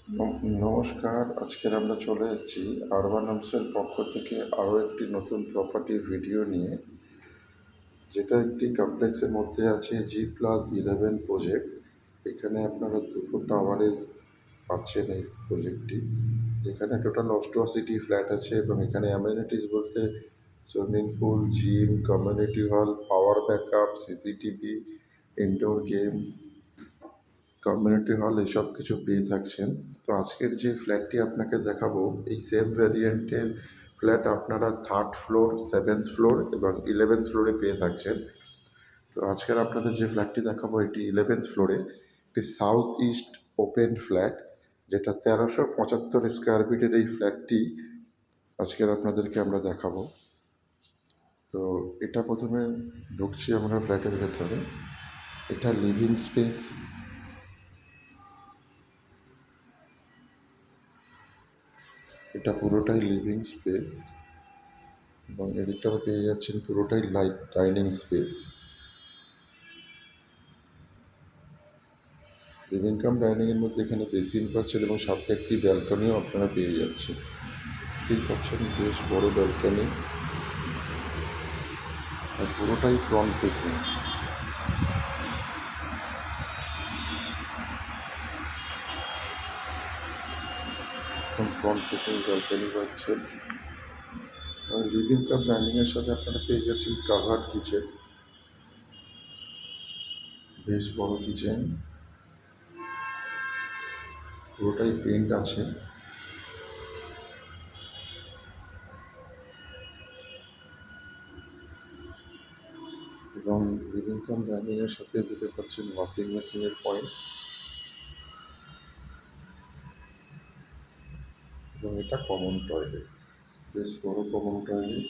নমস্কার। আজকের আমরা চলে এসেছি আরবান হোমসের পক্ষ থেকে আরও একটি নতুন প্রপার্টির ভিডিও নিয়ে, যেটা একটি কমপ্লেক্সের মধ্যে আছে G+11 প্রজেক্ট। এখানে আপনারা দুটো টাওয়ারের পাচ্ছেন এই প্রজেক্টটি, যেখানে টোটাল 88টি ফ্ল্যাট আছে এবং এখানে অ্যামেনিটিস বলতে swimming pool, gym, community hall, power backup, CCTV, indoor game, community hall এসব কিছু পেয়ে থাকছেন। তো আজকের যে ফ্ল্যাটটি আপনাকে দেখাবো, এই সেম ভ্যারিয়েন্টের ফ্ল্যাট আপনারা 3rd ফ্লোর, 7th ফ্লোর এবং 11th ফ্লোরে পেয়ে থাকছেন। তো আজকের আপনাদের যে ফ্ল্যাটটি দেখাবো, এটি 11th ফ্লোরে একটি সাউথ ইস্ট ওপেন ফ্ল্যাট, যেটা 1375 স্কোয়ার ফিটের এই ফ্ল্যাটটি আজকের আপনাদেরকে আমরা দেখাবো। তো এটা প্রথমে ঢুকছি আমরা ফ্ল্যাটের ভেতরে। এটা লিভিং স্পেস, এটা পুরোটাই লিভিং স্পেস এবং এদিকটাতে পেয়ে যাচ্ছেন পুরোটাই ডাইনিং স্পেস। লিভিং কাম ডাইনিংয়ের মধ্যে এখানে বেসিন পাচ্ছেন এবং সাথে একটি ব্যালকনিও আপনারা পেয়ে যাচ্ছেন। দেখতেই পাচ্ছেন বেশ বড় ব্যালকনি, আর পুরোটাই front facing. Front facing balcony পাচ্ছেন এবং লিভিং কাম ডাইনিংয়ের সাথে আপনারা পেয়ে যাচ্ছেন কাভার্ড কিচেন, বেশ বড় কিচেন, পুরোটাই পেন্ট আছে এবং লিভিং কাম ডাইনিংয়ের সাথে দেখতে পাচ্ছেন ওয়াশিং মেশিনের পয়েন্ট এবং এটা কমন টয়লেট, বেশ বড় কমন টয়লেট।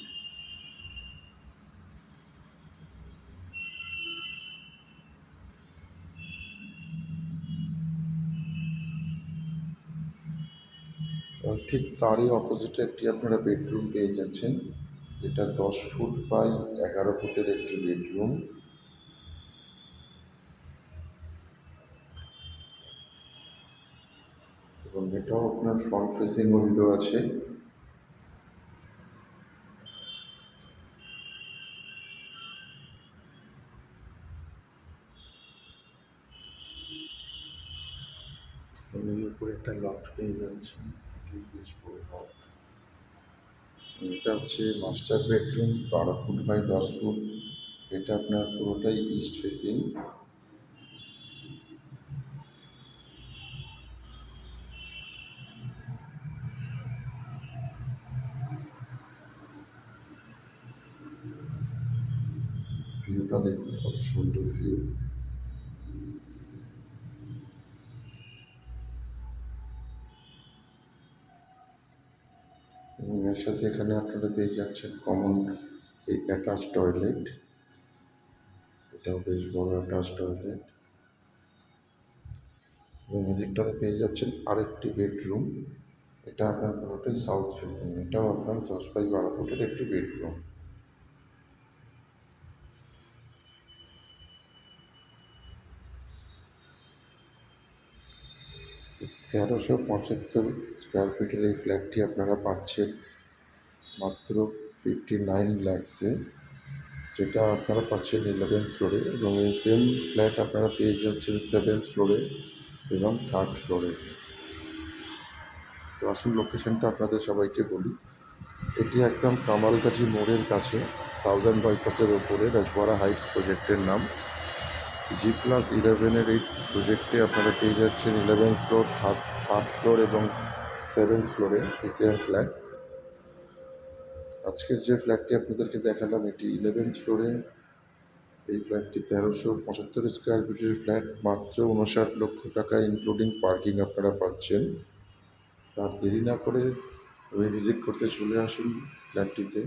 এবং ঠিক তারই অপোজিটে একটি আপনারা বেডরুম পেয়ে যাচ্ছেন, এটা 10 ফুট বাই 11 ফুটের একটি বেডরুম এবং এটাও আপনার ফ্রন্ট ফেসিং উইন্ডো আছে। এবং এর উপরে একটা লফট পেয়ে যাচ্ছেন, এটি বেশ বড় লফট। এটা হচ্ছে master bedroom, 12 foot by 10 foot. এটা আপনার পুরোটাই ইস্ট ফেসিং। ভিউটা দেখুন কত সুন্দর ভিউ। এবং এর সাথে এখানে আপনারা পেয়ে যাচ্ছেন কমন এই অ্যাটাচ টয়লেট, এটাও বেশ বড় অ্যাটাচ টয়লেট এবং এদিকটাতে পেয়ে যাচ্ছেন আরেকটি বেডরুম। এটা আপনার পুরোটাই সাউথ ফেসিং, এটাও আপনার 10 বাই 12 ফুটের একটি বেডরুম। 1375 স্কোয়ার ফিটের এই ফ্ল্যাটটি আপনারা পাচ্ছেন মাত্র 59 lakhs-এ, যেটা আপনারা পাচ্ছেন 11th ফ্লোরে এবং এই সেম ফ্ল্যাট আপনারা পেয়ে যাচ্ছেন 7th ফ্লোরে এবং 3rd ফ্লোরে। তো আসল লোকেশনটা আপনাদের সবাইকে বলি, এটি একদম কামালগাছি মোড়ের কাছে, সাউদার্ন বাইপাসের ওপরে রাজওয়াড়া হাইটস প্রজেক্টের নাম। G+11-এর এই প্রজেক্টে আপনারা পেয়ে যাচ্ছেন 11th ফ্লোর, 3rd ফ্লোর এবং 7th ফ্লোরে এই সেম ফ্ল্যাট। আজকের যে ফ্ল্যাটটি আপনাদেরকে দেখালাম, এটি 11th ফ্লোরে। এই ফ্ল্যাটটি 1375 স্কোয়ার ফিটের ফ্ল্যাট, মাত্র 59 লক্ষ টাকা ইনক্লুডিং পার্কিং আপনারা পাচ্ছেন। তার দেরি না করে ভিজিট করতে চলে আসুন ফ্ল্যাটটিতে।